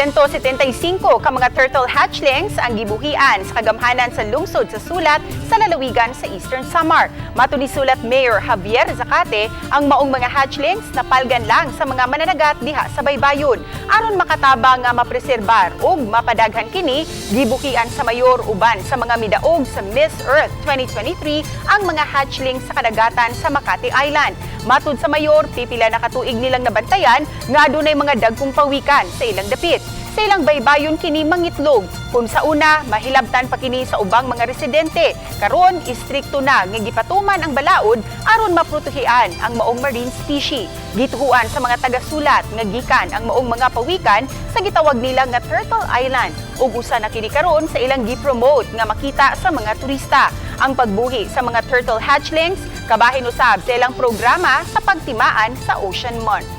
175 ka mga turtle hatchlings ang gibuhian sa kagamhanan sa lungsod sa Sulat sa lalawigan sa Eastern Samar. Matuni Sulat Mayor Javier Zacate, ang maong mga hatchlings napalgan lang sa mga mananagat diha sa baybayon. Aron makatabang nga mapreserbar ug mapadaghan kini, gibuhian sa mayor uban sa mga midaog sa Miss Earth 2023 ang mga hatchlings sa kadagatan sa Makati Island. Matud sa mayor, pipila na katuig nilang nabantayan nga adunay mga dagkong pawikan sa ilang dapit. Sa ilang baybayon kini mangitlog. Kung sa una, mahilabtan pa kini sa ubang mga residente. Karon, istrikto na nga gipatuman ang balaod aron maprotehian ang maong marine species. Gituhuan sa mga taga-Sulat nga gikan ang maong mga pawikan sa gitawag nila nga Turtle Island. Ug usa na kini karon sa ilang gi-promote nga makita sa mga turista. Ang pagbuhi sa mga turtle hatchlings kabahin usab sa ilang programa sa pagtimaan sa Ocean Month.